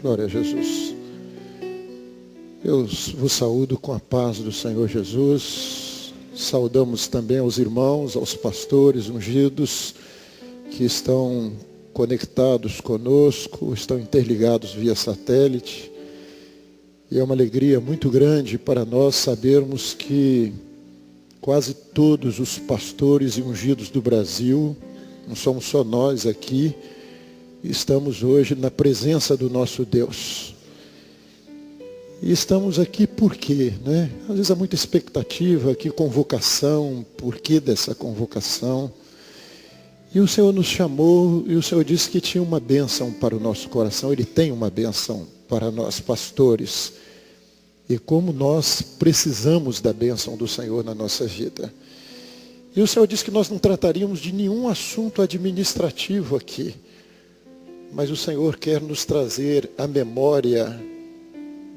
Glória a Jesus. Eu vos saúdo com a paz do Senhor Jesus. Saudamos também aos irmãos, aos pastores ungidos que estão conectados conosco, estão interligados via satélite. E é uma alegria muito grande para nós sabermos que quase todos os pastores e ungidos do Brasil, não somos só nós aqui, estamos hoje na presença do nosso Deus. E estamos aqui por quê, né? Às vezes há muita expectativa, que convocação, por que dessa convocação? E o Senhor nos chamou e o Senhor disse que tinha uma bênção para o nosso coração. Ele tem uma bênção para nós pastores. E como nós precisamos da bênção do Senhor na nossa vida. E o Senhor disse que nós não trataríamos de nenhum assunto administrativo aqui. Mas o Senhor quer nos trazer à memória,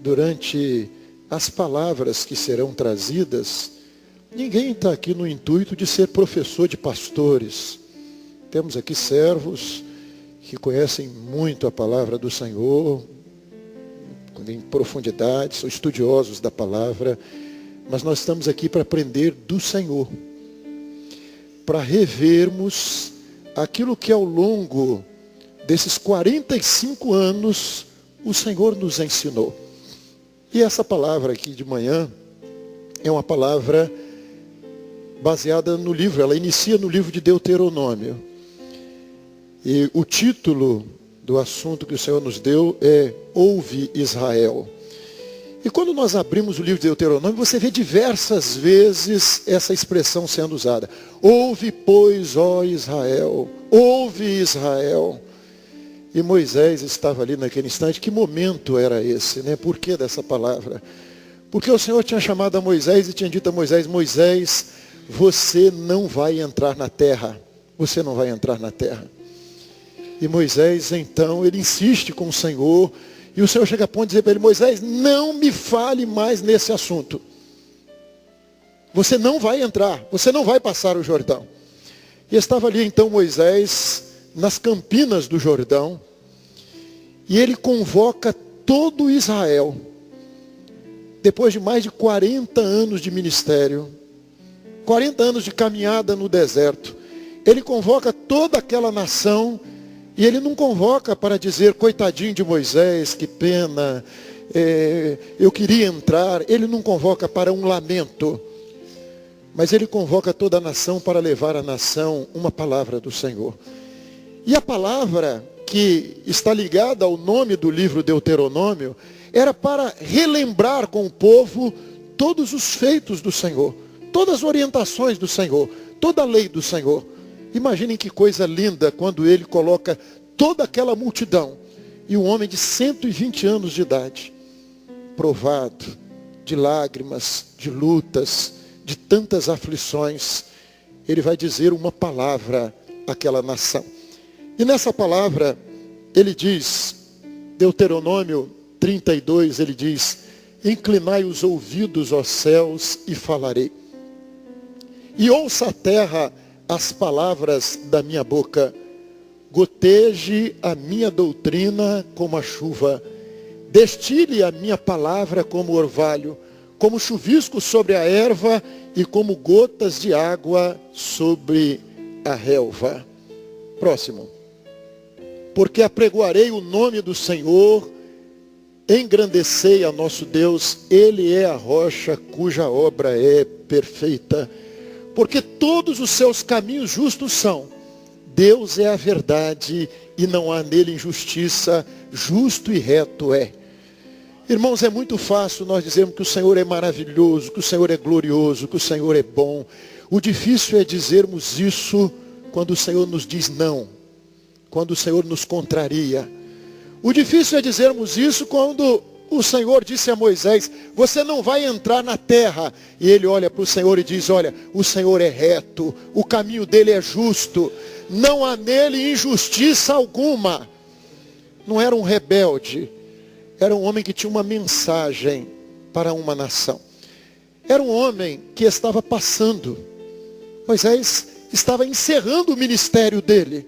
durante as palavras que serão trazidas. Ninguém está aqui no intuito de ser professor de pastores. Temos aqui servos que conhecem muito a palavra do Senhor, em profundidade, são estudiosos da palavra. Mas nós estamos aqui para aprender do Senhor. Para revermos aquilo que ao longo desses 45 anos o Senhor nos ensinou. E essa palavra aqui de manhã é uma palavra baseada no livro, ela inicia no livro de Deuteronômio. E o título do assunto que o Senhor nos deu é Ouve Israel. E quando nós abrimos o livro de Deuteronômio, você vê diversas vezes essa expressão sendo usada. Ouve, pois, ó Israel, ouve Israel. E Moisés estava ali naquele instante. Que momento era esse, né? Por que dessa palavra? Porque o Senhor tinha chamado a Moisés e tinha dito a Moisés: Moisés, você não vai entrar na terra. Você não vai entrar na terra. E Moisés, então, ele insiste com o Senhor. E o Senhor chega a ponto de dizer para ele: Moisés, não me fale mais nesse assunto. Você não vai entrar. Você não vai passar o Jordão. E estava ali então Moisés nas campinas do Jordão, e ele convoca todo Israel, depois de mais de 40 anos de ministério, 40 anos de caminhada no deserto, ele convoca toda aquela nação, e ele não convoca para dizer: coitadinho de Moisés, que pena, eu queria entrar. Ele não convoca para um lamento, mas ele convoca toda a nação para levar à nação uma palavra do Senhor. E a palavra que está ligada ao nome do livro Deuteronômio era para relembrar com o povo todos os feitos do Senhor, todas as orientações do Senhor, toda a lei do Senhor. Imaginem que coisa linda quando ele coloca toda aquela multidão e um homem de 120 anos de idade, provado de lágrimas, de lutas, de tantas aflições, ele vai dizer uma palavra àquela nação. E nessa palavra, ele diz, Deuteronômio 32, ele diz: inclinai os ouvidos, ó céus, e falarei. E ouça a terra as palavras da minha boca. Goteje a minha doutrina como a chuva. Destile a minha palavra como orvalho, como chuvisco sobre a erva e como gotas de água sobre a relva. Próximo. Porque apregoarei o nome do Senhor, engrandecei a nosso Deus, Ele é a rocha cuja obra é perfeita. Porque todos os seus caminhos justos são. Deus é a verdade e não há nele injustiça, justo e reto é. Irmãos, é muito fácil nós dizermos que o Senhor é maravilhoso, que o Senhor é glorioso, que o Senhor é bom. O difícil é dizermos isso quando o Senhor nos diz não. Quando o Senhor nos contraria. O difícil é dizermos isso quando o Senhor disse a Moisés: você não vai entrar na terra. E ele olha para o Senhor e diz: olha, o Senhor é reto, o caminho dele é justo, não há nele injustiça alguma. Não era um rebelde, era um homem que tinha uma mensagem para uma nação. Era um homem que estava passando. Moisés estava encerrando o ministério dele.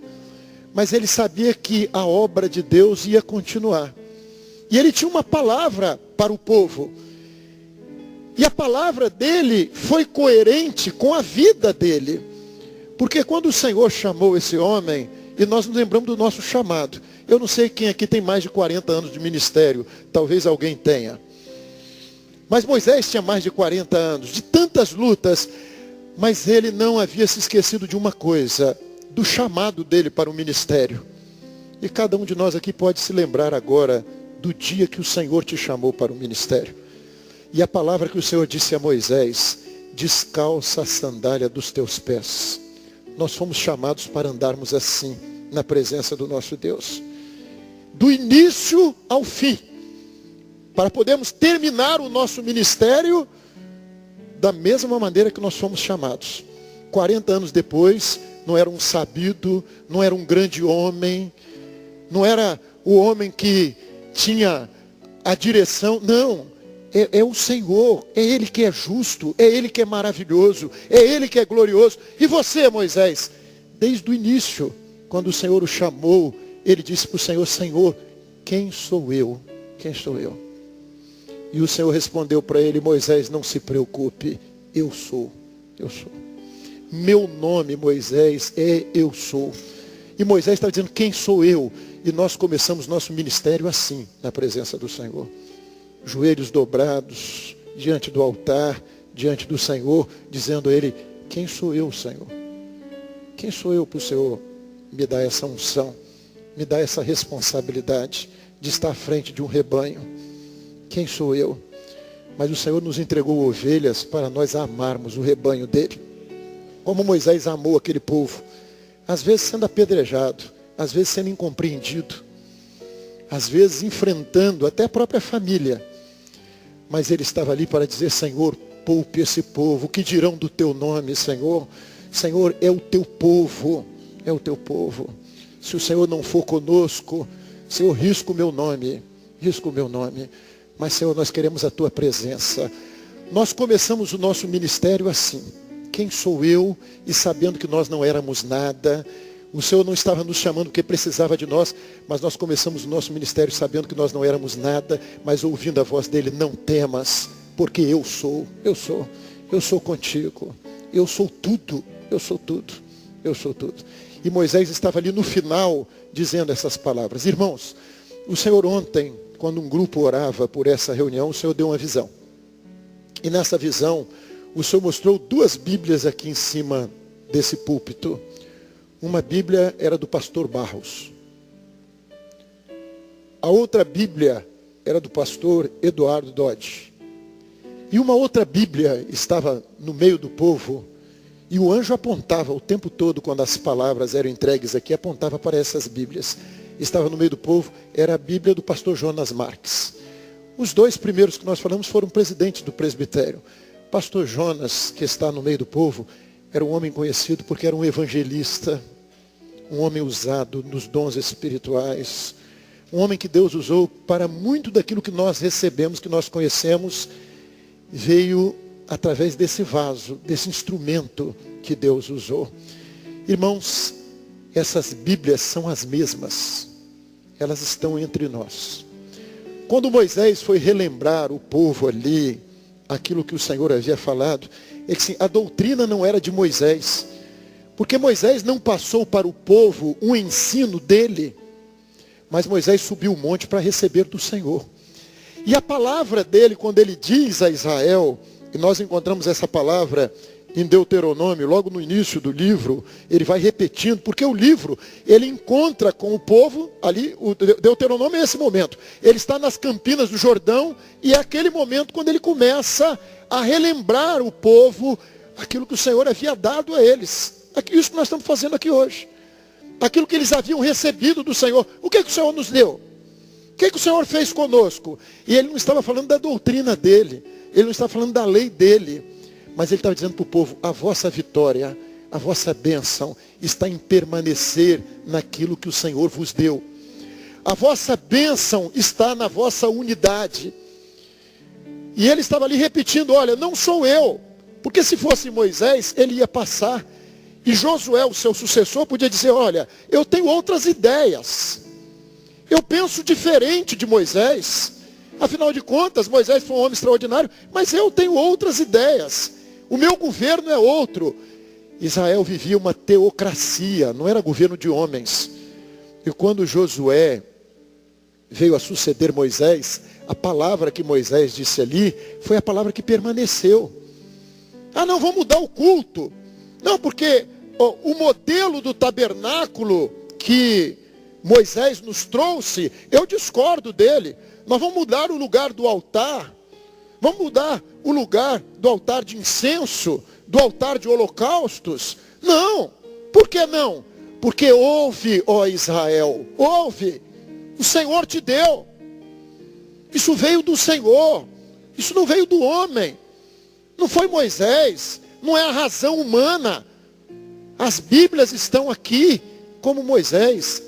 Mas ele sabia que a obra de Deus ia continuar. E ele tinha uma palavra para o povo. E a palavra dele foi coerente com a vida dele. Porque quando o Senhor chamou esse homem, e nós nos lembramos do nosso chamado. Eu não sei quem aqui tem mais de 40 anos de ministério. Talvez alguém tenha. Mas Moisés tinha mais de 40 anos, de tantas lutas. Mas ele não havia se esquecido de uma coisa, do chamado dele para o ministério. E cada um de nós aqui pode se lembrar agora do dia que o Senhor te chamou para o ministério. E a palavra que o Senhor disse a Moisés: descalça a sandália dos teus pés. Nós fomos chamados para andarmos assim, na presença do nosso Deus. Do início ao fim. Para podermos terminar o nosso ministério da mesma maneira que nós fomos chamados. 40 anos depois, não era um sabido, não era um grande homem, não era o homem que tinha a direção, não. É o Senhor, é Ele que é justo, é Ele que é maravilhoso, é Ele que é glorioso. E você, Moisés, desde o início, quando o Senhor o chamou, ele disse para o Senhor: Senhor, quem sou eu? Quem sou eu? E o Senhor respondeu para ele: Moisés, não se preocupe, eu sou, eu sou. Meu nome, Moisés, é Eu Sou. E Moisés está dizendo: quem sou eu? E nós começamos nosso ministério assim, na presença do Senhor. Joelhos dobrados, diante do altar, diante do Senhor, dizendo a Ele: quem sou eu, Senhor? Quem sou eu para o Senhor me dar essa unção, me dar essa responsabilidade de estar à frente de um rebanho? Quem sou eu? Mas o Senhor nos entregou ovelhas para nós amarmos o rebanho dele. Como Moisés amou aquele povo, às vezes sendo apedrejado, às vezes sendo incompreendido, às vezes enfrentando até a própria família. Mas ele estava ali para dizer: Senhor, poupe esse povo, o que dirão do teu nome, Senhor? Senhor, é o teu povo, é o teu povo. Se o Senhor não for conosco, Senhor, risco o meu nome, risco o meu nome. Mas, Senhor, nós queremos a tua presença. Nós começamos o nosso ministério assim: quem sou eu? E sabendo que nós não éramos nada. O Senhor não estava nos chamando porque precisava de nós, mas nós começamos o nosso ministério sabendo que nós não éramos nada, mas ouvindo a voz dele: não temas, porque eu sou contigo, eu sou tudo, eu sou tudo, eu sou tudo. E Moisés estava ali no final dizendo essas palavras. Irmãos, o Senhor ontem, quando um grupo orava por essa reunião, o Senhor deu uma visão. E nessa visão, o Senhor mostrou 2 Bíblias aqui em cima desse púlpito. Uma Bíblia era do pastor Barros. A outra Bíblia era do pastor Eduardo Dodge. E uma outra Bíblia estava no meio do povo. E o anjo apontava o tempo todo, quando as palavras eram entregues aqui, apontava para essas Bíblias. Estava no meio do povo, era a Bíblia do pastor Jonas Marques. Os 2 primeiros que nós falamos foram presidentes do presbitério. Pastor Jonas, que está no meio do povo, era um homem conhecido porque era um evangelista, um homem usado nos dons espirituais, um homem que Deus usou para muito daquilo que nós recebemos, que nós conhecemos, veio através desse vaso, desse instrumento que Deus usou. Irmãos, essas Bíblias são as mesmas, elas estão entre nós. Quando Moisés foi relembrar o povo ali, aquilo que o Senhor havia falado, ele disse: a doutrina não era de Moisés, porque Moisés não passou para o povo um ensino dele, mas Moisés subiu o monte para receber do Senhor. E a palavra dele, quando ele diz a Israel, e nós encontramos essa palavra em Deuteronômio, logo no início do livro, ele vai repetindo, porque o livro, ele encontra com o povo, ali, o Deuteronômio é esse momento, ele está nas campinas do Jordão, e é aquele momento quando ele começa a relembrar o povo, aquilo que o Senhor havia dado a eles, isso que nós estamos fazendo aqui hoje, aquilo que eles haviam recebido do Senhor. O que o Senhor nos deu? O que o Senhor fez conosco? E ele não estava falando da doutrina dele, ele não estava falando da lei dele, mas ele estava dizendo para o povo: a vossa vitória, a vossa bênção está em permanecer naquilo que o Senhor vos deu. A vossa bênção está na vossa unidade. E ele estava ali repetindo: olha, não sou eu, porque se fosse Moisés, ele ia passar. E Josué, o seu sucessor, podia dizer: olha, eu tenho outras ideias. Eu penso diferente de Moisés. Afinal de contas, Moisés foi um homem extraordinário, mas eu tenho outras ideias. O meu governo é outro. Israel vivia uma teocracia, não era governo de homens. E quando Josué veio a suceder Moisés, a palavra que Moisés disse ali foi a palavra que permaneceu. Ah, não, vamos mudar o culto. Não, porque o modelo do tabernáculo que Moisés nos trouxe, eu discordo dele. Nós vamos mudar o lugar do altar. Vamos mudar o lugar do altar de incenso, do altar de holocaustos. Não. Por que não? Porque ouve, ó Israel, ouve. O Senhor te deu. Isso veio do Senhor. Isso não veio do homem. Não foi Moisés. Não é a razão humana. As Bíblias estão aqui como Moisés.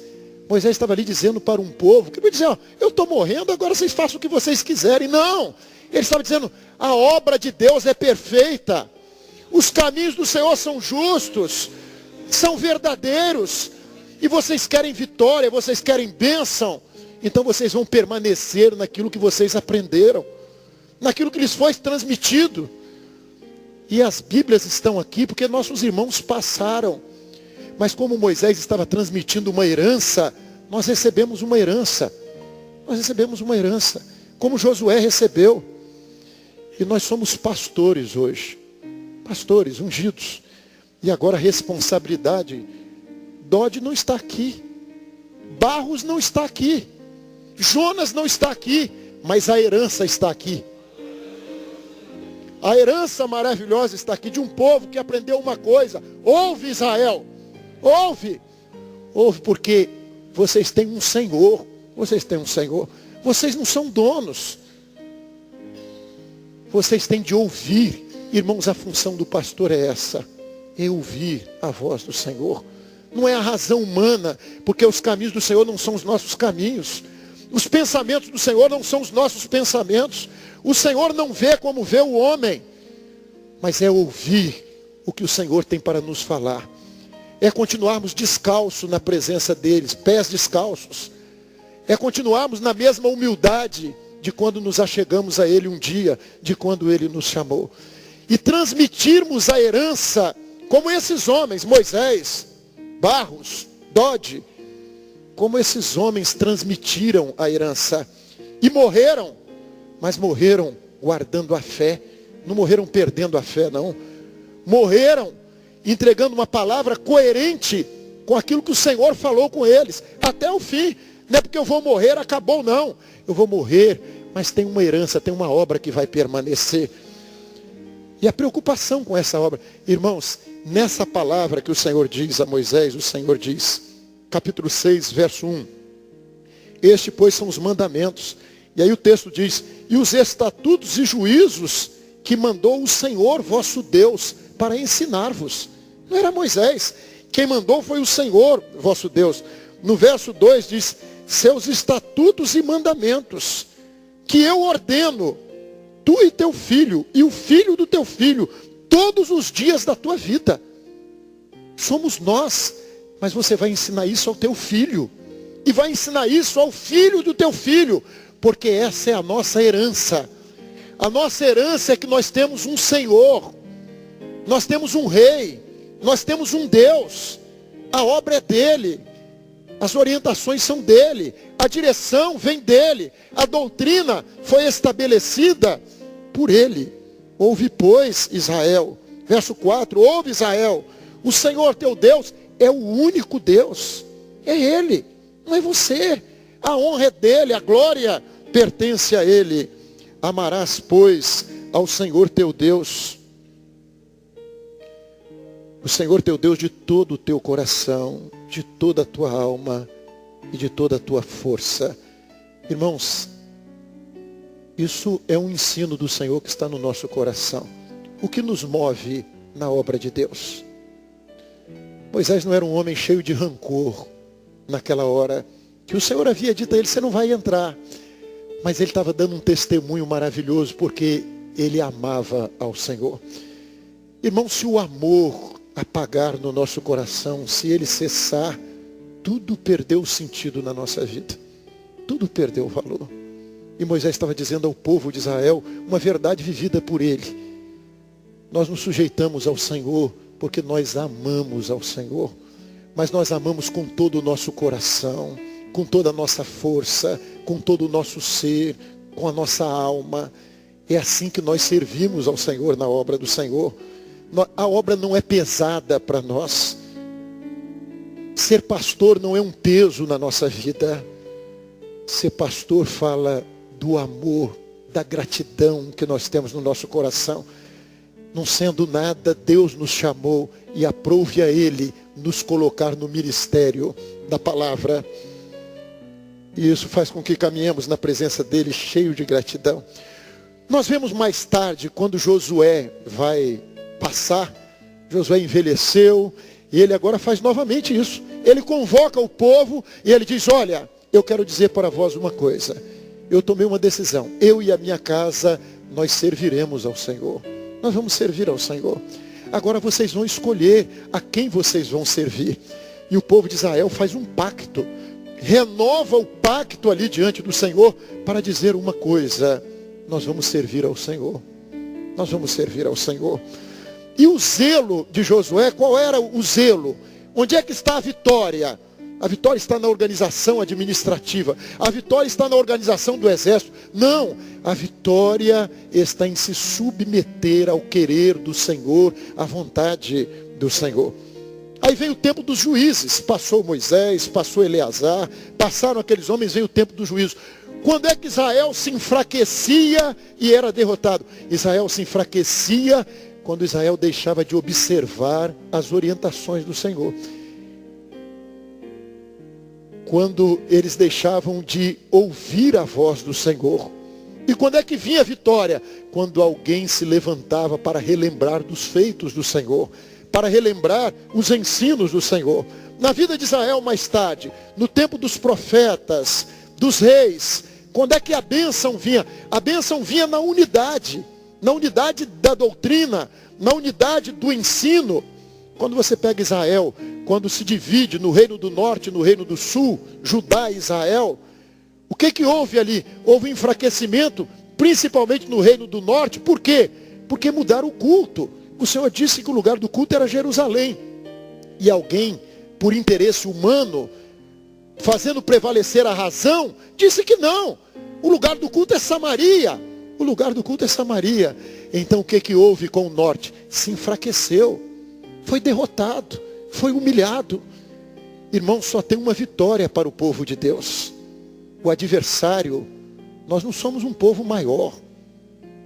Moisés estava ali dizendo para um povo, que ele dizia, ó, eu estou morrendo, agora vocês façam o que vocês quiserem. Não. Ele estava dizendo, a obra de Deus é perfeita. Os caminhos do Senhor são justos. São verdadeiros. E vocês querem vitória, vocês querem bênção. Então vocês vão permanecer naquilo que vocês aprenderam. Naquilo que lhes foi transmitido. E as Bíblias estão aqui porque nossos irmãos passaram. Mas como Moisés estava transmitindo uma herança, nós recebemos uma herança. Nós recebemos uma herança. Como Josué recebeu. E nós somos pastores hoje. Pastores ungidos. E agora a responsabilidade. Dode não está aqui. Barros não está aqui. Jonas não está aqui. Mas a herança está aqui. A herança maravilhosa está aqui de um povo que aprendeu uma coisa. Ouve, Israel. Ouve. Ouve, porque vocês têm um Senhor. Vocês têm um Senhor. Vocês não são donos. Vocês têm de ouvir. Irmãos, a função do pastor é essa. É ouvir a voz do Senhor. Não é a razão humana. Porque os caminhos do Senhor não são os nossos caminhos. Os pensamentos do Senhor não são os nossos pensamentos. O Senhor não vê como vê o homem. Mas é ouvir o que o Senhor tem para nos falar. É continuarmos descalços na presença deles, pés descalços. É continuarmos na mesma humildade de quando nos achegamos a Ele um dia, de quando Ele nos chamou. E transmitirmos a herança, como esses homens, Moisés, Barros, Dode, como esses homens transmitiram a herança. E morreram, mas morreram guardando a fé. Não morreram perdendo a fé, não. Morreram entregando uma palavra coerente com aquilo que o Senhor falou com eles, até o fim. Não é porque eu vou morrer, acabou, não. Eu vou morrer, mas tem uma herança, tem uma obra que vai permanecer. E a preocupação com essa obra, irmãos, nessa palavra que o Senhor diz a Moisés, o Senhor diz, capítulo 6, verso 1. Este, pois, são os mandamentos. E aí o texto diz, e os estatutos e juízos que mandou o Senhor vosso Deus para ensinar-vos. Não era Moisés. Quem mandou foi o Senhor vosso Deus. No verso 2 diz, seus estatutos e mandamentos, que eu ordeno, tu e teu filho, e o filho do teu filho, todos os dias da tua vida. Somos nós, mas você vai ensinar isso ao teu filho. E vai ensinar isso ao filho do teu filho, porque essa é a nossa herança. A nossa herança é que nós temos um Senhor, nós temos um Rei, nós temos um Deus. A obra é dele, as orientações são dele, a direção vem dele, a doutrina foi estabelecida por ele. Ouve, pois, Israel, verso 4, ouve, Israel, o Senhor teu Deus é o único Deus, é ele, não é você. A honra é dele, a glória pertence a ele. Amarás, pois, ao Senhor teu Deus, o Senhor teu Deus de todo o teu coração, de toda a tua alma e de toda a tua força. Irmãos, isso é um ensino do Senhor que está no nosso coração. O que nos move na obra de Deus? Moisés não era um homem cheio de rancor naquela hora, que o Senhor havia dito a ele, você não vai entrar. Mas ele estava dando um testemunho maravilhoso, porque ele amava ao Senhor. Irmão, se o amor apagar no nosso coração, se ele cessar, tudo perdeu o sentido na nossa vida. tudo perdeu valor. E Moisés estava dizendo ao povo de Israel uma verdade vivida por ele. Nós nos sujeitamos ao Senhor porque nós amamos ao Senhor. Mas nós amamos com todo o nosso coração, com toda a nossa força, com todo o nosso ser, com a nossa alma. É assim que nós servimos ao Senhor na obra do Senhor. A obra não é pesada para nós. Ser pastor não é um peso na nossa vida. Ser pastor fala do amor, da gratidão que nós temos no nosso coração. Não sendo nada, Deus nos chamou e aprove a Ele nos colocar no ministério da palavra. E isso faz com que caminhemos na presença dEle cheio de gratidão. Nós vemos mais tarde, quando Josué vai passar, Josué envelheceu, e ele agora faz novamente isso. Ele convoca o povo e ele diz: olha, eu quero dizer para vós uma coisa. Eu tomei uma decisão. Eu e a minha casa, nós serviremos ao Senhor. Nós vamos servir ao Senhor. Agora vocês vão escolher a quem vocês vão servir. E o povo de Israel faz um pacto. Renova o pacto ali diante do Senhor para dizer uma coisa: nós vamos servir ao Senhor. Nós vamos servir ao Senhor. E o zelo de Josué, qual era o zelo? Onde é que está a vitória? A vitória está na organização administrativa. A vitória está na organização do exército. Não, a vitória está em se submeter ao querer do Senhor, à vontade do Senhor. Aí veio o tempo dos juízes. Passou Moisés, passou Eleazar, passaram aqueles homens, veio o tempo dos juízes. Quando é que Israel se enfraquecia e era derrotado? Israel se enfraquecia quando Israel deixava de observar as orientações do Senhor. Quando eles deixavam de ouvir a voz do Senhor. E quando é que vinha a vitória? Quando alguém se levantava para relembrar dos feitos do Senhor, para relembrar os ensinos do Senhor. Na vida de Israel mais tarde, no tempo dos profetas, dos reis, quando é que a bênção vinha? A bênção vinha na unidade da doutrina, na unidade do ensino. Quando você pega Israel, quando se divide no reino do norte e no reino do sul, Judá e Israel, o que houve ali? Houve enfraquecimento, principalmente no reino do norte. Por quê? Porque mudaram o culto. O Senhor disse que o lugar do culto era Jerusalém. E alguém, por interesse humano, fazendo prevalecer a razão, disse que não. O lugar do culto é Samaria. O lugar do culto é Samaria. Então o que houve com o norte? Se enfraqueceu. Foi derrotado, foi humilhado. Irmão, só tem uma vitória para o povo de Deus. O adversário, nós não somos um povo maior,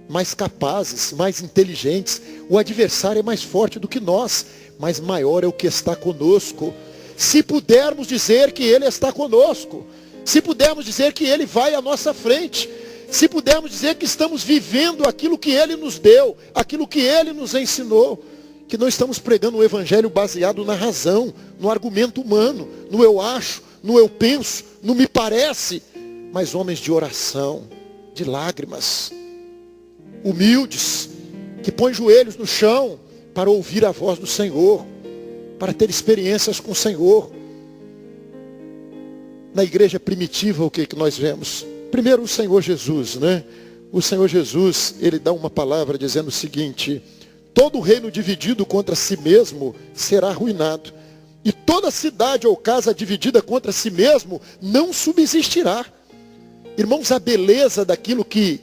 mais capazes, mais inteligentes. O adversário é mais forte do que nós, mas maior é o que está conosco. Se pudermos dizer que Ele está conosco, se pudermos dizer que Ele vai à nossa frente, se pudermos dizer que estamos vivendo aquilo que Ele nos deu, aquilo que Ele nos ensinou, que não estamos pregando um evangelho baseado na razão, no argumento humano, no eu acho, no eu penso, no me parece, mas homens de oração, de lágrimas, humildes, que põem joelhos no chão para ouvir a voz do Senhor, para ter experiências com o Senhor. Na igreja primitiva, o que nós vemos? Primeiro o Senhor Jesus, né? O Senhor Jesus, Ele dá uma palavra dizendo o seguinte: todo reino dividido contra si mesmo será arruinado. E toda cidade ou casa dividida contra si mesmo não subsistirá. Irmãos, a beleza daquilo que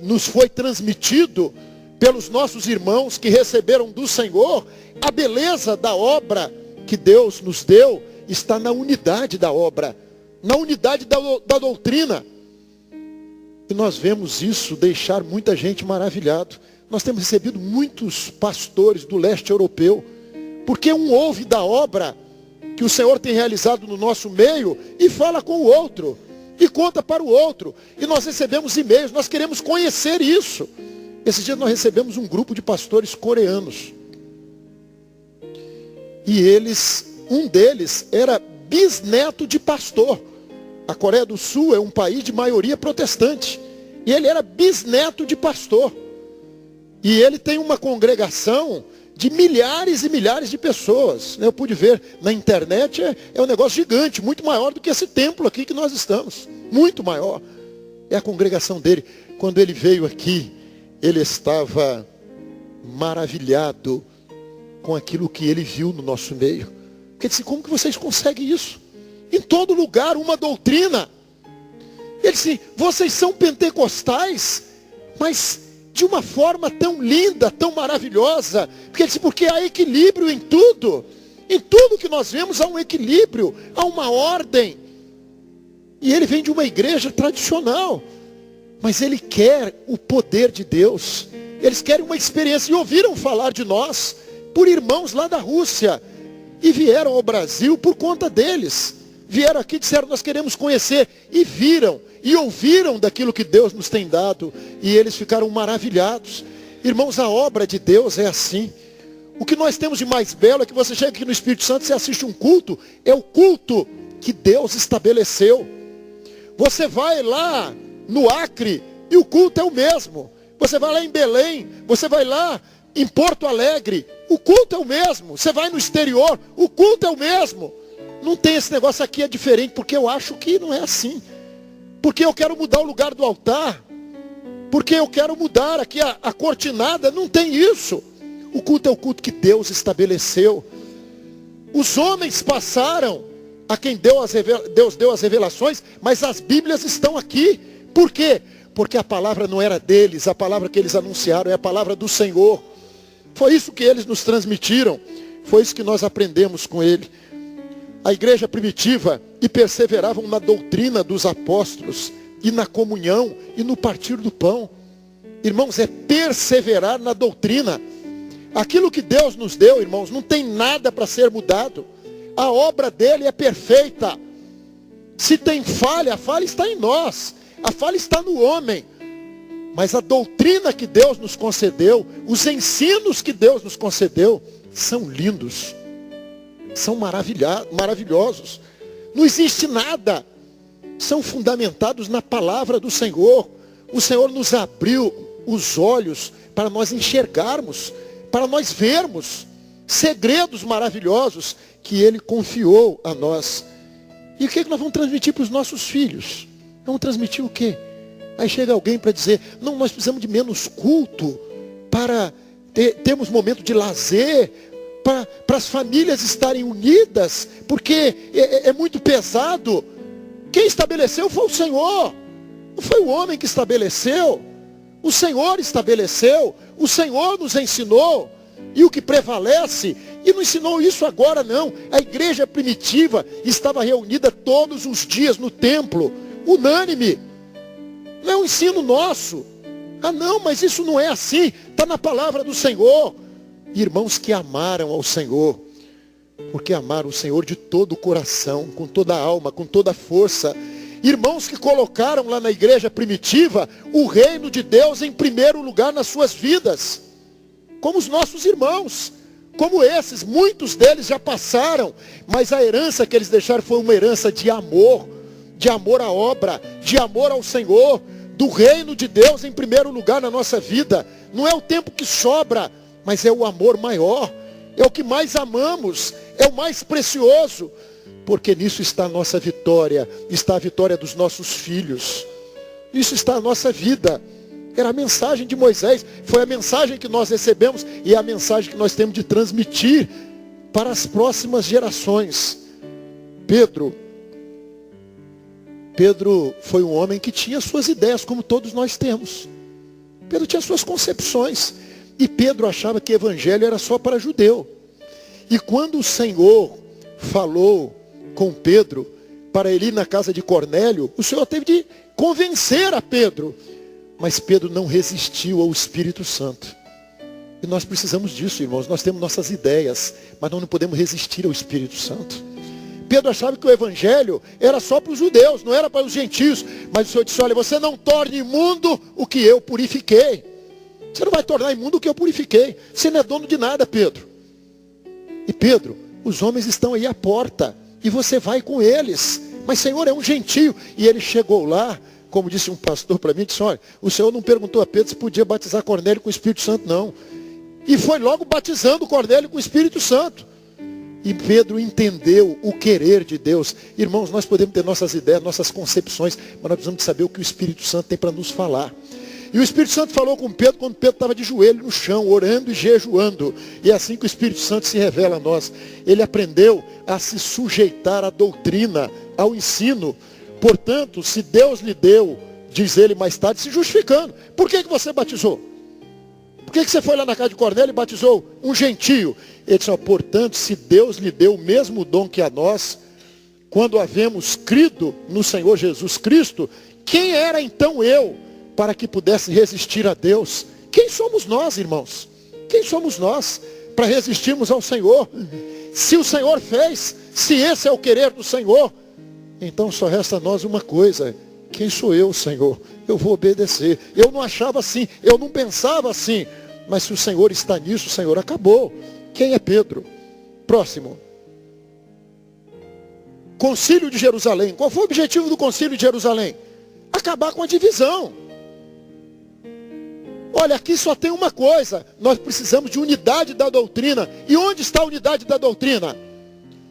nos foi transmitido pelos nossos irmãos que receberam do Senhor, a beleza da obra que Deus nos deu está na unidade da obra, na unidade da doutrina. E nós vemos isso deixar muita gente maravilhado. Nós temos recebido muitos pastores do leste europeu, porque um ouve da obra que o Senhor tem realizado no nosso meio e fala com o outro, e conta para o outro. E nós recebemos e-mails, nós queremos conhecer isso. Esses dias nós recebemos um grupo de pastores coreanos. E um deles era bisneto de pastor. A Coreia do Sul é um país de maioria protestante. E ele era bisneto de pastor. E ele tem uma congregação de milhares e milhares de pessoas. Eu pude ver na internet, é um negócio gigante, muito maior do que esse templo aqui que nós estamos. Muito maior. É a congregação dele. Quando ele veio aqui, ele estava maravilhado com aquilo que ele viu no nosso meio. Porque ele disse, como que vocês conseguem isso? Em todo lugar, uma doutrina. Ele disse, vocês são pentecostais, mas de uma forma tão linda, tão maravilhosa. Porque ele disse, porque há equilíbrio em tudo. Em tudo que nós vemos há um equilíbrio, há uma ordem. E ele vem de uma igreja tradicional. Mas ele quer o poder de Deus. Eles querem uma experiência. E ouviram falar de nós por irmãos lá da Rússia. E vieram ao Brasil por conta deles. Vieram aqui e disseram, nós queremos conhecer. E viram, e ouviram daquilo que Deus nos tem dado. E eles ficaram maravilhados. Irmãos, a obra de Deus é assim. O que nós temos de mais belo é que você chega aqui no Espírito Santo e você assiste um culto. É o culto que Deus estabeleceu. Você vai lá no Acre e o culto é o mesmo. Você vai lá em Belém, você vai lá em Porto Alegre, o culto é o mesmo. Você vai no exterior, o culto é o mesmo. Não tem esse negócio aqui é diferente, porque eu acho que não é assim. Porque eu quero mudar o lugar do altar. Porque eu quero mudar aqui a cortinada, não tem isso. O culto é o culto que Deus estabeleceu. Os homens passaram a quem Deus deu as revelações, mas as Bíblias estão aqui. Por quê? Porque a palavra não era deles, a palavra que eles anunciaram é a palavra do Senhor. Foi isso que eles nos transmitiram, foi isso que nós aprendemos com ele. A igreja primitiva, e perseveravam na doutrina dos apóstolos, e na comunhão, e no partir do pão. Irmãos, é perseverar na doutrina. Aquilo que Deus nos deu, irmãos, não tem nada para ser mudado. A obra dele é perfeita. Se tem falha, a falha está em nós. A falha está no homem. Mas a doutrina que Deus nos concedeu, os ensinos que Deus nos concedeu, são lindos. São maravilhosos. Não existe nada. São fundamentados na palavra do Senhor. O Senhor nos abriu os olhos para nós enxergarmos, para nós vermos segredos maravilhosos que Ele confiou a nós. E o que nós vamos transmitir para os nossos filhos? Vamos transmitir o quê? Aí chega alguém para dizer, não, nós precisamos de menos culto, para termos momento de lazer, para as famílias estarem unidas, porque é muito pesado. Quem estabeleceu foi o Senhor, não foi o homem que estabeleceu. O Senhor estabeleceu, o Senhor nos ensinou, e o que prevalece, e não ensinou isso agora não. A igreja primitiva estava reunida todos os dias no templo, unânime. Não é um ensino nosso. Ah não, mas isso não é assim. Está na palavra do Senhor. Irmãos que amaram ao Senhor. Porque amaram o Senhor de todo o coração, com toda a alma, com toda a força. Irmãos que colocaram lá na igreja primitiva o reino de Deus em primeiro lugar nas suas vidas. Como os nossos irmãos. Como esses, muitos deles já passaram. Mas a herança que eles deixaram foi uma herança de amor. De amor à obra, de amor ao Senhor, do reino de Deus em primeiro lugar na nossa vida. Não é o tempo que sobra, mas é o amor maior, é o que mais amamos, é o mais precioso, porque nisso está a nossa vitória, está a vitória dos nossos filhos, nisso está a nossa vida. Era a mensagem de Moisés, foi a mensagem que nós recebemos e é a mensagem que nós temos de transmitir para as próximas gerações. Pedro foi um homem que tinha suas ideias, como todos nós temos. Pedro tinha suas concepções. E Pedro achava que o evangelho era só para judeu. E quando o Senhor falou com Pedro, para ele ir na casa de Cornélio, o Senhor teve de convencer a Pedro. Mas Pedro não resistiu ao Espírito Santo. E nós precisamos disso, irmãos. Nós temos nossas ideias, mas nós não podemos resistir ao Espírito Santo. Pedro achava que o evangelho era só para os judeus, não era para os gentios. Mas o Senhor disse, olha, você não torne imundo o que eu purifiquei. Você não vai tornar imundo o que eu purifiquei. Você não é dono de nada, Pedro. E Pedro, os homens estão aí à porta, e você vai com eles. Mas Senhor, é um gentio. E ele chegou lá, como disse um pastor para mim, disse, olha, o Senhor não perguntou a Pedro se podia batizar Cornélio com o Espírito Santo, não. E foi logo batizando Cornélio com o Espírito Santo. E Pedro entendeu o querer de Deus. Irmãos, nós podemos ter nossas ideias, nossas concepções, mas nós precisamos de saber o que o Espírito Santo tem para nos falar. E o Espírito Santo falou com Pedro quando Pedro estava de joelho no chão, orando e jejuando. E é assim que o Espírito Santo se revela a nós. Ele aprendeu a se sujeitar à doutrina, ao ensino. Portanto, se Deus lhe deu, diz ele mais tarde, se justificando. Por que você batizou? Por que você foi lá na casa de Cornélio e batizou um gentio? Ele disse, portanto, se Deus lhe deu o mesmo dom que a nós, quando havemos crido no Senhor Jesus Cristo, quem era então eu para que pudesse resistir a Deus? Quem somos nós, irmãos? Quem somos nós para resistirmos ao Senhor? Se o Senhor fez, se esse é o querer do Senhor, então só resta a nós uma coisa. Quem sou eu, Senhor? Eu vou obedecer. Eu não achava assim, eu não pensava assim. Mas se o Senhor está nisso, o Senhor acabou. Quem é Pedro? Próximo. Concílio de Jerusalém. Qual foi o objetivo do Concílio de Jerusalém? Acabar com a divisão. Olha, aqui só tem uma coisa. Nós precisamos de unidade da doutrina. E onde está a unidade da doutrina?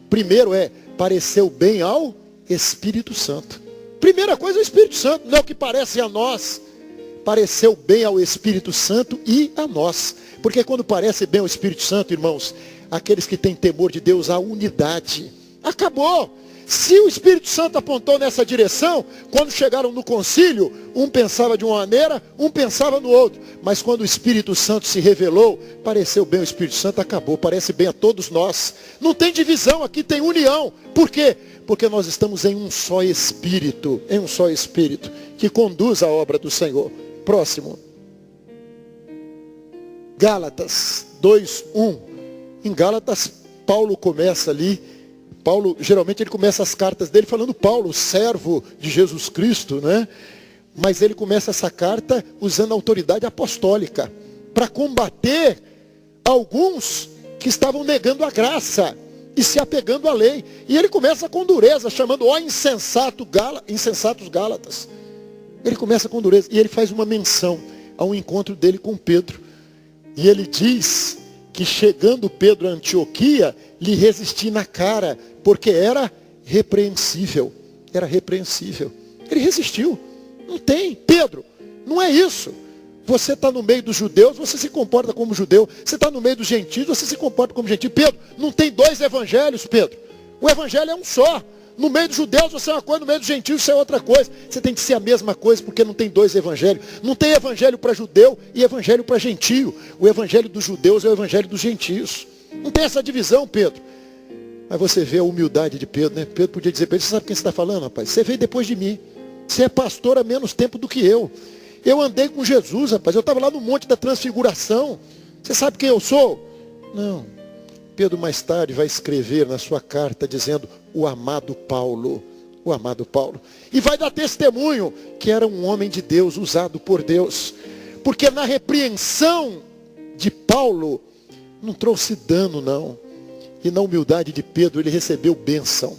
Primeiro pareceu bem ao Espírito Santo. Primeira coisa é o Espírito Santo. Não é o que parece a nós. Pareceu bem ao Espírito Santo e a nós. Porque quando parece bem ao Espírito Santo, irmãos, aqueles que têm temor de Deus, a unidade. Acabou. Se o Espírito Santo apontou nessa direção, quando chegaram no concílio, um pensava de uma maneira, um pensava no outro. Mas quando o Espírito Santo se revelou, pareceu bem ao Espírito Santo, acabou. Parece bem a todos nós. Não tem divisão, aqui tem união. Por quê? Porque nós estamos em um só Espírito, que conduz a obra do Senhor. Próximo. Gálatas 2:1. Em Gálatas, Paulo começa ali. Paulo, geralmente ele começa as cartas dele falando Paulo, servo de Jesus Cristo, né? Mas ele começa essa carta usando a autoridade apostólica para combater alguns que estavam negando a graça e se apegando à lei. E ele começa com dureza, chamando insensatos Gálatas. Ele começa com dureza e ele faz uma menção ao encontro dele com Pedro. E ele diz que chegando Pedro a Antioquia, lhe resisti na cara, porque era repreensível. Era repreensível. Ele resistiu. Não tem. Pedro, não é isso. Você está no meio dos judeus, você se comporta como judeu. Você está no meio dos gentios, você se comporta como gentio. Pedro, não tem dois evangelhos, Pedro. O evangelho é um só. No meio dos judeus você é uma coisa, no meio dos gentios você é outra coisa. Você tem que ser a mesma coisa, porque não tem dois evangelhos. Não tem evangelho para judeu e evangelho para gentio. O evangelho dos judeus é o evangelho dos gentios. Não tem essa divisão, Pedro. Mas você vê a humildade de Pedro, né? Pedro podia dizer para ele, você sabe quem você está falando, rapaz? Você veio depois de mim. Você é pastor há menos tempo do que eu. Eu andei com Jesus, rapaz. Eu estava lá no Monte da Transfiguração. Você sabe quem eu sou? Não. Pedro mais tarde vai escrever na sua carta dizendo o amado Paulo. E vai dar testemunho que era um homem de Deus, usado por Deus. Porque na repreensão de Paulo, não trouxe dano não. E na humildade de Pedro, ele recebeu bênção.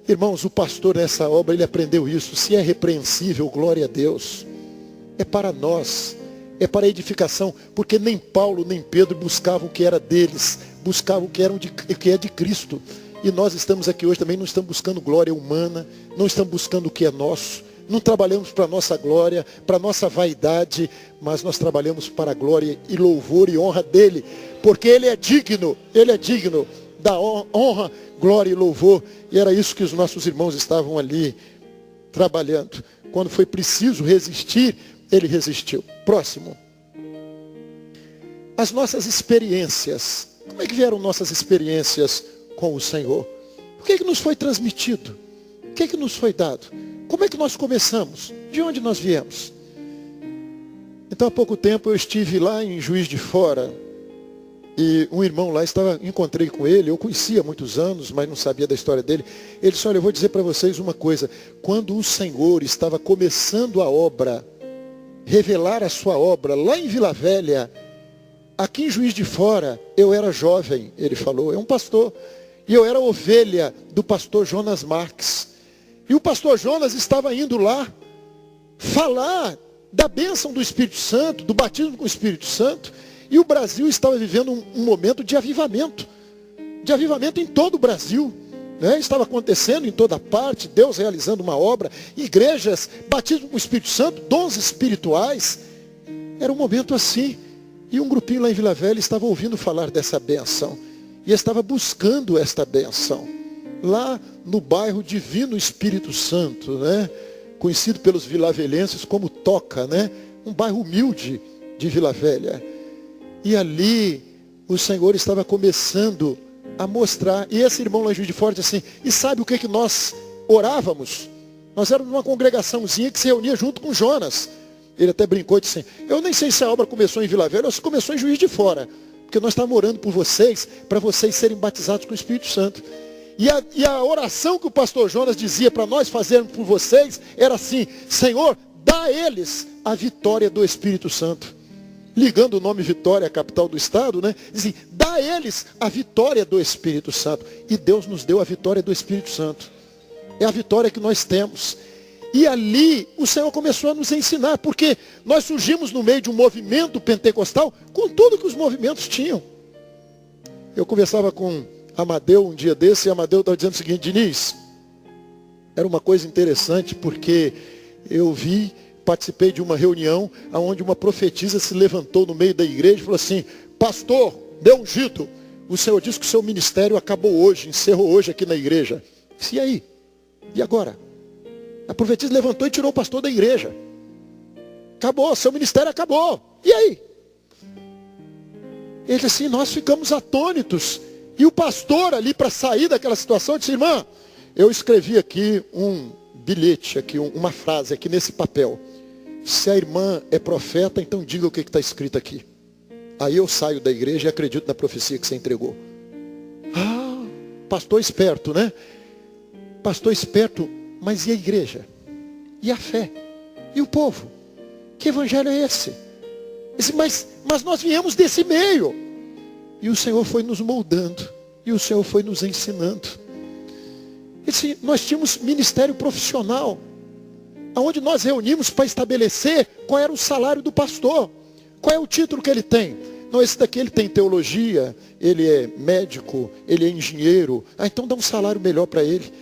Irmãos, o pastor nessa obra, ele aprendeu isso. Se é repreensível, glória a Deus. É para nós. É para a edificação, porque nem Paulo nem Pedro buscavam o que era deles, buscavam o que é de Cristo. E nós estamos aqui hoje também, não estamos buscando glória humana, não estamos buscando o que é nosso, não trabalhamos para a nossa glória, para a nossa vaidade, mas nós trabalhamos para a glória e louvor e honra dele, porque ele é digno da honra, glória e louvor. E era isso que os nossos irmãos estavam ali trabalhando. Quando foi preciso resistir, ele resistiu. Próximo. As nossas experiências. Como é que vieram nossas experiências com o Senhor? O que é que nos foi transmitido? O que é que nos foi dado? Como é que nós começamos? De onde nós viemos? Então, há pouco tempo eu estive lá em Juiz de Fora. E um irmão lá, encontrei com ele, eu conhecia há muitos anos, mas não sabia da história dele. Ele disse, olha, eu vou dizer para vocês uma coisa. Quando o Senhor estava começando a obra, revelar a sua obra lá em Vila Velha, aqui em Juiz de Fora, eu era jovem, ele falou, é um pastor, e eu era ovelha do pastor Jonas Marques. E o pastor Jonas estava indo lá falar da bênção do Espírito Santo, do batismo com o Espírito Santo. E o Brasil estava vivendo um momento de avivamento em todo o Brasil. Estava acontecendo em toda parte, Deus realizando uma obra, igrejas, batismo com o Espírito Santo, dons espirituais. Era um momento assim. E um grupinho lá em Vila Velha estava ouvindo falar dessa bênção. E estava buscando esta bênção. Lá no bairro Divino Espírito Santo, conhecido pelos vilavelhenses como Toca, um bairro humilde de Vila Velha. E ali o Senhor estava começando a mostrar. E esse irmão lá em Juiz de Fora disse assim, e sabe o que nós orávamos? Nós éramos uma congregaçãozinha que se reunia junto com Jonas. Ele até brincou e disse assim, eu nem sei se a obra começou em Vila Velha ou se começou em Juiz de Fora. Porque nós estávamos orando por vocês, para vocês serem batizados com o Espírito Santo. E a oração que o pastor Jonas dizia para nós fazermos por vocês, era assim, Senhor, dá a eles a vitória do Espírito Santo. Ligando o nome Vitória à capital do estado, dizem, dá a eles a vitória do Espírito Santo. E Deus nos deu a vitória do Espírito Santo. É a vitória que nós temos. E ali o Senhor começou a nos ensinar, porque nós surgimos no meio de um movimento pentecostal com tudo que os movimentos tinham. Eu conversava com Amadeu um dia desse, e Amadeu estava dizendo o seguinte, Diniz, era uma coisa interessante, porque eu participei de uma reunião onde uma profetisa se levantou no meio da igreja e falou assim, pastor, meu ungido, o Senhor disse que o seu ministério acabou hoje, encerrou hoje aqui na igreja. E aí? E agora? A profetisa levantou e tirou o pastor da igreja. Acabou, seu ministério acabou. E aí? Ele disse assim, nós ficamos atônitos. E o pastor ali, para sair daquela situação, disse, irmã, eu escrevi aqui um bilhete, aqui, uma frase aqui nesse papel. Se a irmã é profeta, então diga o que está escrito aqui. Aí eu saio da igreja e acredito na profecia que você entregou. Ah, pastor esperto, Pastor esperto, mas e a igreja? E a fé? E o povo? Que evangelho é esse? Mas nós viemos desse meio. E o Senhor foi nos moldando. E o Senhor foi nos ensinando. Nós tínhamos ministério profissional, onde nós reunimos para estabelecer qual era o salário do pastor. Qual é o título que ele tem? Não, esse daqui ele tem teologia, ele é médico, ele é engenheiro. Então dá um salário melhor para ele.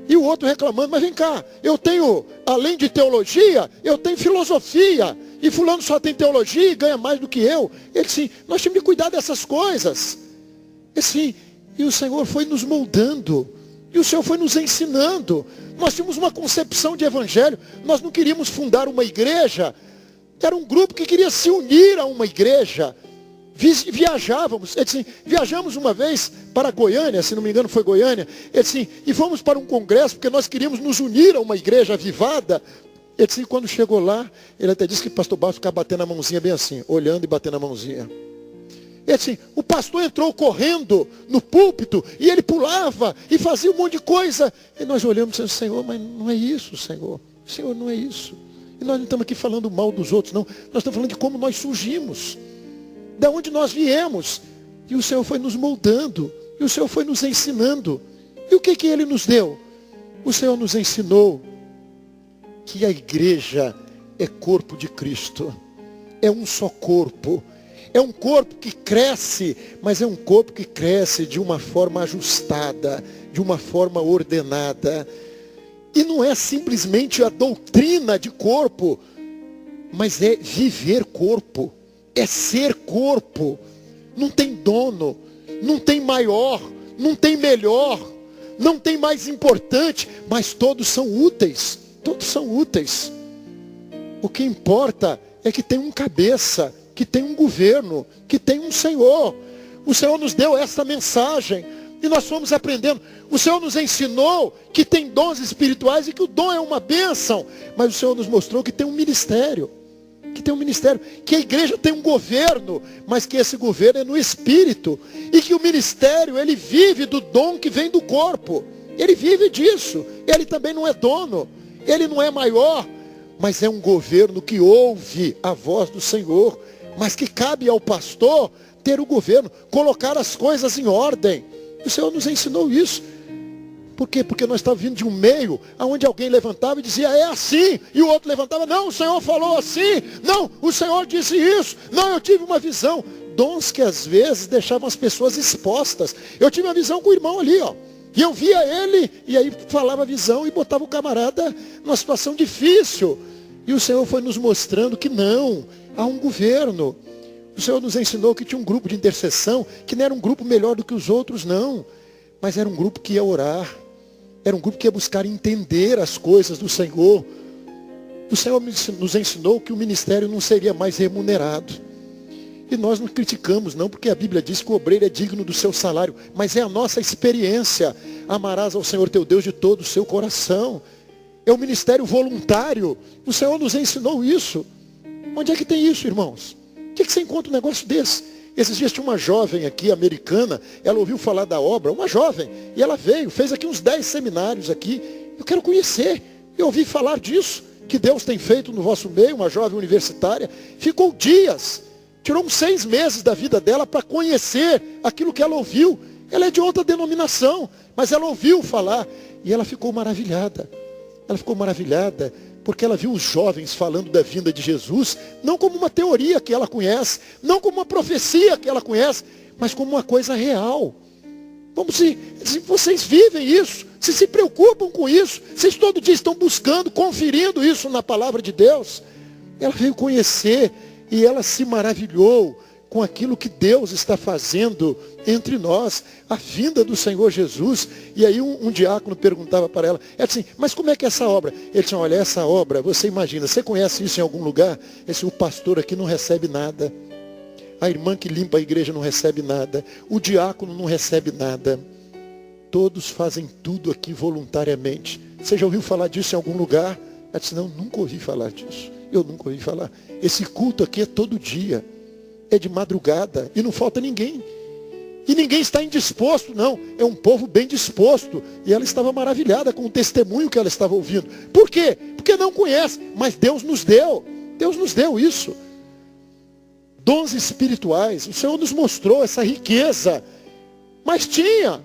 E o outro reclamando, mas vem cá, eu tenho, além de teologia, eu tenho filosofia. E fulano só tem teologia e ganha mais do que eu. Ele disse, nós temos que cuidar dessas coisas. E o Senhor foi nos moldando. E o Senhor foi nos ensinando. Nós tínhamos uma concepção de evangelho. Nós não queríamos fundar uma igreja. Era um grupo que queria se unir a uma igreja. Viajávamos. Ele disse, viajamos uma vez para Goiânia, se não me engano foi Goiânia. Ele disse, e fomos para um congresso, porque nós queríamos nos unir a uma igreja avivada. Ele disse, quando chegou lá, ele até disse que o pastor Barros ficava batendo a mãozinha bem assim, olhando e batendo a mãozinha. Ele disse, o pastor entrou correndo no púlpito, e ele pulava, e fazia um monte de coisa. E nós olhamos e dissemos, Senhor, mas não é isso, Senhor. Senhor, não é isso. E nós não estamos aqui falando mal dos outros, não. Nós estamos falando de como nós surgimos. De onde nós viemos. E o Senhor foi nos moldando. E o Senhor foi nos ensinando. E o que Ele nos deu? O Senhor nos ensinou que a igreja é corpo de Cristo. É um só corpo. É um corpo que cresce, mas é um corpo que cresce de uma forma ajustada, de uma forma ordenada. E não é simplesmente a doutrina de corpo, mas é viver corpo. É ser corpo. Não tem dono, não tem maior, não tem melhor, não tem mais importante, mas todos são úteis. Todos são úteis. O que importa é que tem um cabeça, que tem um governo, que tem um Senhor. O Senhor nos deu essa mensagem e nós fomos aprendendo. O Senhor nos ensinou que tem dons espirituais e que o dom é uma bênção, mas o Senhor nos mostrou que tem um ministério. Que a igreja tem um governo, mas que esse governo é no Espírito, e que o ministério, ele vive do dom que vem do corpo, ele vive disso, ele também não é dono, ele não é maior, mas é um governo que ouve a voz do Senhor, mas que cabe ao pastor ter o governo, colocar as coisas em ordem. O Senhor nos ensinou isso, Por quê? Porque nós estávamos vindo de um meio onde alguém levantava e dizia, é assim. E o outro levantava, não, o Senhor falou assim. Não, o Senhor disse isso. Não, eu tive uma visão. Dons que às vezes deixavam as pessoas expostas. Eu tive uma visão com o irmão ali, ó. E eu via ele, e aí falava a visão e botava o camarada numa situação difícil. E o Senhor foi nos mostrando que não, há um governo. O Senhor nos ensinou que tinha um grupo de intercessão, que não era um grupo melhor do que os outros, não. Mas era um grupo que ia orar. Era um grupo que ia buscar entender as coisas do Senhor. O Senhor nos ensinou que o ministério não seria mais remunerado. E nós não criticamos, não, porque a Bíblia diz que o obreiro é digno do seu salário. Mas é a nossa experiência. Amarás ao Senhor teu Deus de todo o seu coração. É o ministério voluntário. O Senhor nos ensinou isso. Onde é que tem isso, irmãos? O que você encontra um negócio desse? Esses dias tinha uma jovem aqui, americana, ela ouviu falar da obra, uma jovem, e ela veio, fez aqui uns 10 seminários aqui. Eu quero conhecer, eu ouvi falar disso, que Deus tem feito no vosso meio, uma jovem universitária, ficou dias, tirou uns 6 meses da vida dela para conhecer aquilo que ela ouviu. Ela é de outra denominação, mas ela ouviu falar, e ela ficou maravilhada. Ela ficou maravilhada, porque ela viu os jovens falando da vinda de Jesus, não como uma teoria que ela conhece, não como uma profecia que ela conhece, mas como uma coisa real. Vamos se vocês vivem isso, se preocupam com isso, vocês todo dia estão buscando, conferindo isso na palavra de Deus. Ela veio conhecer e ela se maravilhou com aquilo que Deus está fazendo entre nós, a vinda do Senhor Jesus. E aí um diácono perguntava para ela, assim, mas como é que é essa obra? Ele disse, olha, essa obra, você imagina, você conhece isso em algum lugar? Esse, o pastor aqui não recebe nada, a irmã que limpa a igreja não recebe nada, o diácono não recebe nada, todos fazem tudo aqui voluntariamente. Você já ouviu falar disso em algum lugar? Ela disse, não, nunca ouvi falar disso, eu nunca ouvi falar. Esse culto aqui é todo dia, é de madrugada, e não falta ninguém. E ninguém está indisposto, não. É um povo bem disposto. E ela estava maravilhada com o testemunho que ela estava ouvindo. Por quê? Porque não conhece. Mas Deus nos deu. Deus nos deu isso. Dons espirituais. O Senhor nos mostrou essa riqueza. Mas tinha.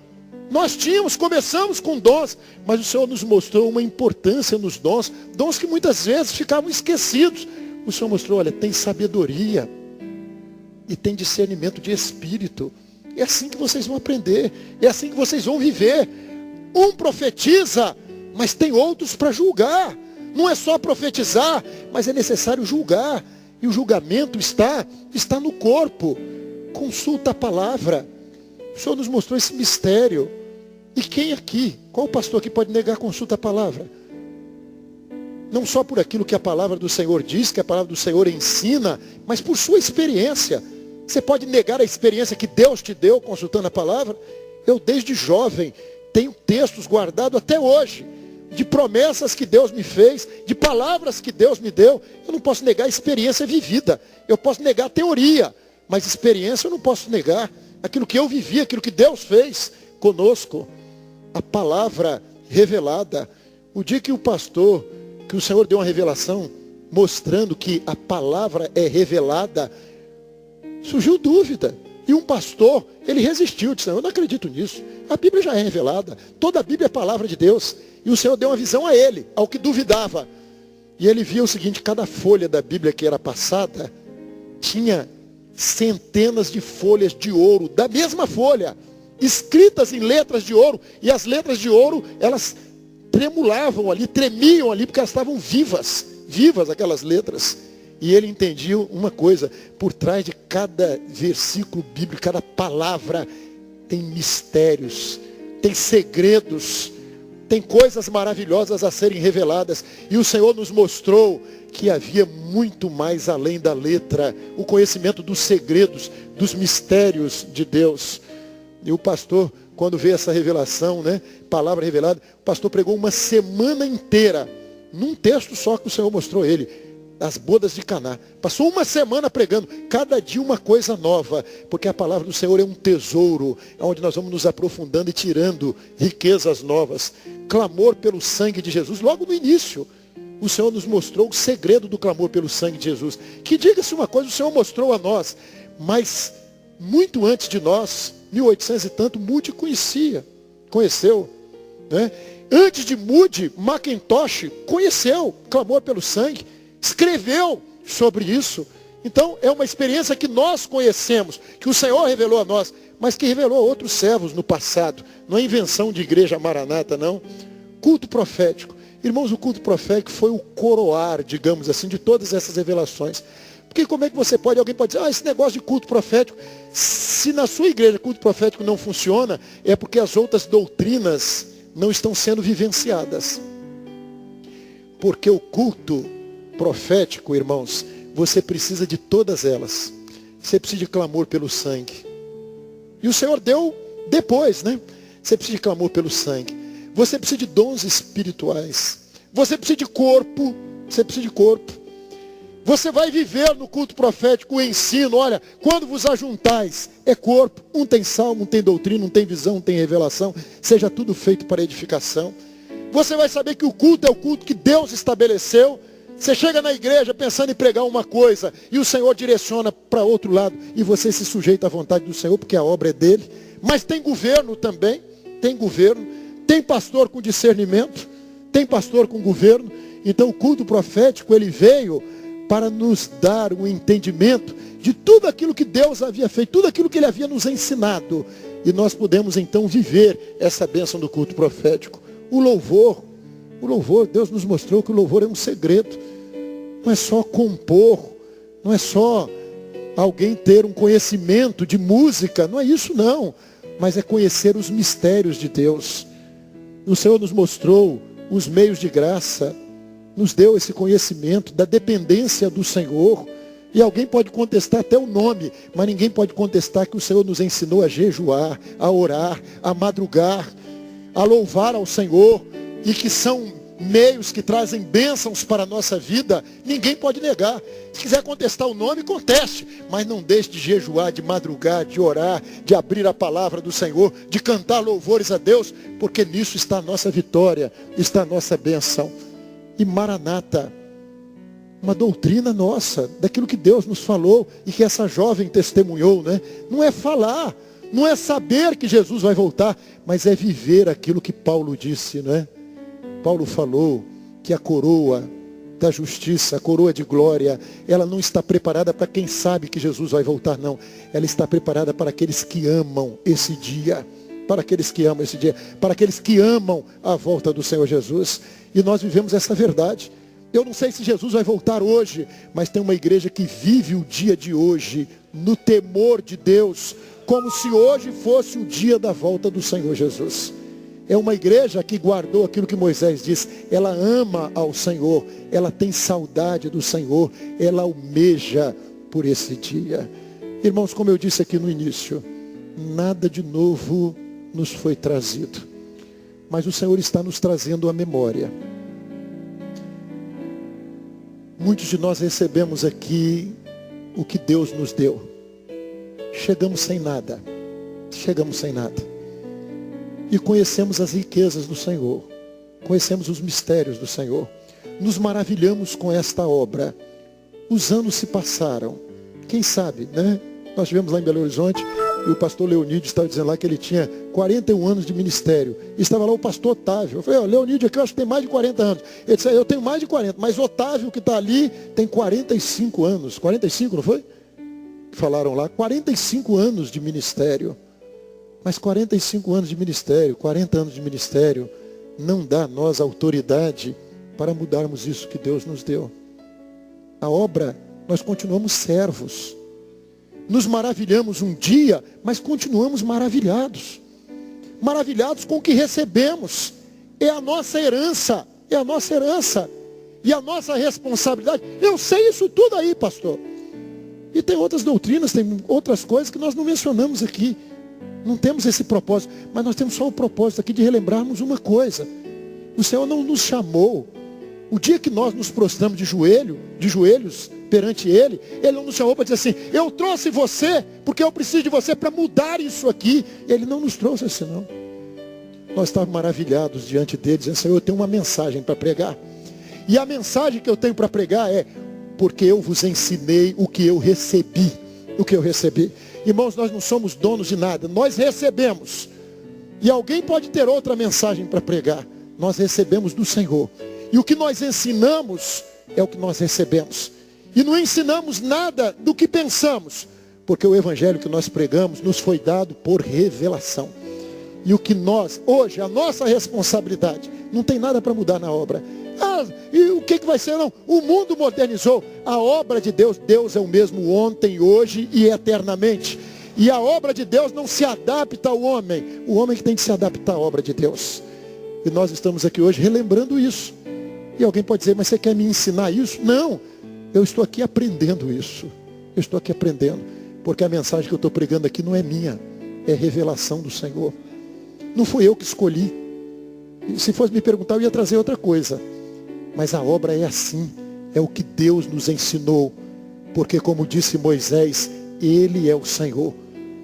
Nós tínhamos, começamos com dons. Mas o Senhor nos mostrou uma importância nos dons. Dons que muitas vezes ficavam esquecidos. O Senhor mostrou, olha, tem sabedoria. E tem discernimento de espírito. É assim que vocês vão aprender. É assim que vocês vão viver. Um profetiza, mas tem outros para julgar. Não é só profetizar, mas é necessário julgar. E o julgamento está no corpo. Consulta a palavra. O Senhor nos mostrou esse mistério. E quem aqui, qual pastor aqui pode negar a consulta à palavra? Não só por aquilo que a palavra do Senhor diz, que a palavra do Senhor ensina, mas por sua experiência. Você pode negar a experiência que Deus te deu consultando a palavra? Eu desde jovem tenho textos guardados até hoje, de promessas que Deus me fez, de palavras que Deus me deu. Eu não posso negar a experiência vivida. Eu posso negar a teoria, mas experiência eu não posso negar. Aquilo que eu vivi, aquilo que Deus fez conosco. A palavra revelada. O dia que o pastor, que o Senhor deu uma revelação, mostrando que a palavra é revelada, surgiu dúvida. E um pastor, ele resistiu, disse, eu não acredito nisso. A Bíblia já é revelada. Toda a Bíblia é palavra de Deus. E o Senhor deu uma visão a ele, ao que duvidava. E ele viu o seguinte, cada folha da Bíblia que era passada, tinha centenas de folhas de ouro, da mesma folha, escritas em letras de ouro. E as letras de ouro, elas tremulavam ali, tremiam ali, porque elas estavam vivas aquelas letras. E ele entendia uma coisa, por trás de cada versículo bíblico, cada palavra, tem mistérios, tem segredos, tem coisas maravilhosas a serem reveladas. E o Senhor nos mostrou que havia muito mais além da letra, o conhecimento dos segredos, dos mistérios de Deus. E o pastor, quando veio essa revelação, palavra revelada, o pastor pregou uma semana inteira, num texto só que o Senhor mostrou a ele. As bodas de Caná. Passou uma semana pregando, cada dia uma coisa nova, porque a palavra do Senhor é um tesouro, onde nós vamos nos aprofundando e tirando riquezas novas. Clamor pelo sangue de Jesus, logo no início, o Senhor nos mostrou o segredo do clamor pelo sangue de Jesus. Que, diga-se uma coisa, o Senhor mostrou a nós, mas muito antes de nós, 1800 e tanto, muitos conheceu. né? Antes de Moody, Mackintosh conheceu clamor pelo sangue, escreveu sobre isso. Então é uma experiência que nós conhecemos, que o Senhor revelou a nós, mas que revelou a outros servos no passado. Não é invenção de igreja Maranata, não. Culto profético. Irmãos, o culto profético foi o coroar, digamos assim, de todas essas revelações. Porque como é que você pode, alguém pode dizer, esse negócio de culto profético, se na sua igreja culto profético não funciona, é porque as outras doutrinas não estão sendo vivenciadas. Porque o culto profético, irmãos, você precisa de todas elas. Você precisa de clamor pelo sangue. E o Senhor deu depois, né? Você precisa de clamor pelo sangue. Você precisa de dons espirituais. Você precisa de corpo. Você precisa de corpo. Você vai viver no culto profético o ensino. Olha, quando vos ajuntais, é corpo. Um tem salmo, um tem doutrina, um tem visão, um tem revelação. Seja tudo feito para edificação. Você vai saber que o culto é o culto que Deus estabeleceu. Você chega na igreja pensando em pregar uma coisa e o Senhor direciona para outro lado e você se sujeita à vontade do Senhor porque a obra é dele. Mas tem governo também, tem pastor com discernimento, tem pastor com governo. Então o culto profético ele veio para nos dar um entendimento de tudo aquilo que Deus havia feito, tudo aquilo que ele havia nos ensinado. E nós podemos então viver essa bênção do culto profético. O louvor, Deus nos mostrou que o louvor é um segredo. Não é só compor, não é só alguém ter um conhecimento de música, não é isso não. Mas é conhecer os mistérios de Deus. O Senhor nos mostrou os meios de graça, nos deu esse conhecimento da dependência do Senhor. E alguém pode contestar até o nome, mas ninguém pode contestar que o Senhor nos ensinou a jejuar, a orar, a madrugar, a louvar ao Senhor, e que são meios que trazem bênçãos para a nossa vida. Ninguém pode negar. Se quiser contestar o nome, conteste, mas não deixe de jejuar, de madrugar, de orar, de abrir a palavra do Senhor, de cantar louvores a Deus, porque nisso está a nossa vitória, está a nossa bênção. E Maranata, uma doutrina nossa, daquilo que Deus nos falou e que essa jovem testemunhou, né? Não é falar, não é saber que Jesus vai voltar, mas é viver aquilo que Paulo disse, né? Paulo falou que a coroa da justiça, a coroa de glória, ela não está preparada para quem sabe que Jesus vai voltar, não. Ela está preparada para aqueles que amam esse dia. Para aqueles que amam esse dia. Para aqueles que amam a volta do Senhor Jesus. E nós vivemos essa verdade. Eu não sei se Jesus vai voltar hoje, mas tem uma igreja que vive o dia de hoje no temor de Deus, como se hoje fosse o dia da volta do Senhor Jesus. É uma igreja que guardou aquilo que Moisés disse. Ela ama ao Senhor. Ela tem saudade do Senhor. Ela almeja por esse dia. Irmãos, como eu disse aqui no início, nada de novo nos foi trazido. Mas o Senhor está nos trazendo a memória. Muitos de nós recebemos aqui o que Deus nos deu. Chegamos sem nada. E conhecemos as riquezas do Senhor. Conhecemos os mistérios do Senhor. Nos maravilhamos com esta obra. Os anos se passaram. Quem sabe, né? Nós estivemos lá em Belo Horizonte e o pastor Leonídio estava dizendo lá que ele tinha 41 anos de ministério. E estava lá o pastor Otávio. Eu falei, Leonídio aqui eu acho que tem mais de 40 anos. Ele disse, eu tenho mais de 40. Mas Otávio que está ali tem 45 anos. 45, não foi? Falaram lá, 45 anos de ministério. Mas 45 anos de ministério, 40 anos de ministério, não dá a nós autoridade para mudarmos isso que Deus nos deu. A obra, nós continuamos servos. Nos maravilhamos um dia, mas continuamos maravilhados. Maravilhados com o que recebemos. É a nossa herança. E a nossa responsabilidade. Eu sei isso tudo aí, pastor. E tem outras doutrinas, tem outras coisas que nós não mencionamos aqui. Não temos esse propósito, mas nós temos só o propósito aqui de relembrarmos uma coisa. O Senhor não nos chamou. O dia que nós nos prostramos de joelhos perante Ele, Ele não nos chamou para dizer assim, eu trouxe você, porque eu preciso de você para mudar isso aqui. Ele não nos trouxe assim, não. Nós estávamos maravilhados diante dele, dizendo, Senhor, eu tenho uma mensagem para pregar. E a mensagem que eu tenho para pregar é, porque eu vos ensinei o que eu recebi. Irmãos, nós não somos donos de nada, nós recebemos. E alguém pode ter outra mensagem para pregar. Nós recebemos do Senhor. E o que nós ensinamos é o que nós recebemos. E não ensinamos nada do que pensamos, porque o evangelho que nós pregamos nos foi dado por revelação. E o que nós, hoje, a nossa responsabilidade, não tem nada para mudar na obra. E o que vai ser? Não, o mundo modernizou. A obra de Deus, Deus é o mesmo ontem, hoje e eternamente. E a obra de Deus não se adapta ao homem. O homem que tem que se adaptar à obra de Deus. E nós estamos aqui hoje relembrando isso. E alguém pode dizer, mas você quer me ensinar isso? Não, eu estou aqui aprendendo isso. Eu estou aqui aprendendo. Porque a mensagem que eu estou pregando aqui não é minha. É revelação do Senhor. Não fui eu que escolhi. E se fosse me perguntar, eu ia trazer outra coisa. Mas a obra é assim. É o que Deus nos ensinou. Porque como disse Moisés, Ele é o Senhor.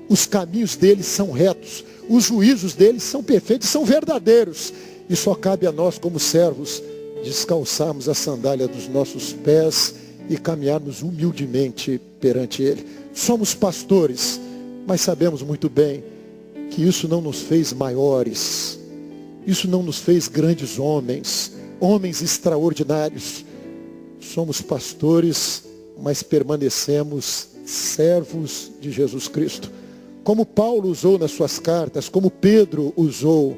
Os caminhos dele são retos. Os juízos dele são perfeitos, são verdadeiros. E só cabe a nós como servos descalçarmos a sandália dos nossos pés e caminharmos humildemente perante Ele. Somos pastores, mas sabemos muito bem que isso não nos fez maiores. Isso não nos fez grandes homens, homens extraordinários. Somos pastores, mas permanecemos servos de Jesus Cristo. Como Paulo usou nas suas cartas, como Pedro usou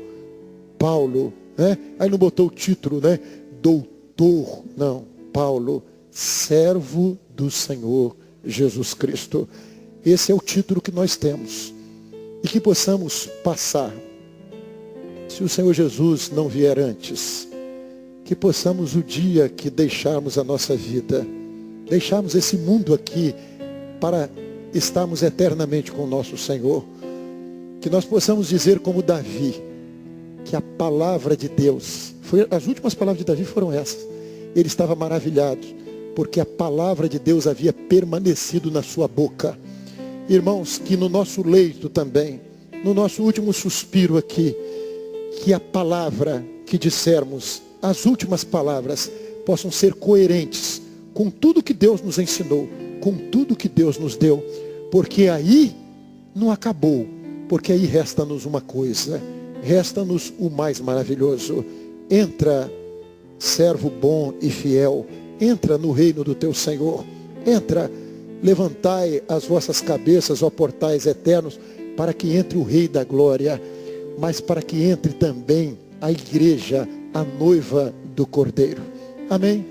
Paulo, né? Aí não botou o título, né? Doutor, não, Paulo, servo do Senhor Jesus Cristo. Esse é o título que nós temos. E que possamos passar, se o Senhor Jesus não vier antes, que possamos o dia que deixarmos a nossa vida, deixarmos esse mundo aqui para estarmos eternamente com o nosso Senhor, que nós possamos dizer como Davi, que a palavra de Deus, as últimas palavras de Davi foram essas. Ele estava maravilhado, porque a palavra de Deus havia permanecido na sua boca. Irmãos, que no nosso leito também, no nosso último suspiro aqui, que a palavra que dissermos, as últimas palavras, possam ser coerentes com tudo que Deus nos ensinou, com tudo que Deus nos deu, porque aí não acabou, porque aí resta-nos uma coisa, resta-nos o mais maravilhoso. Entra, servo bom e fiel, entra no reino do teu Senhor, entra, levantai as vossas cabeças, ó portais eternos, para que entre o Rei da Glória, mas para que entre também a igreja, a noiva do Cordeiro. Amém?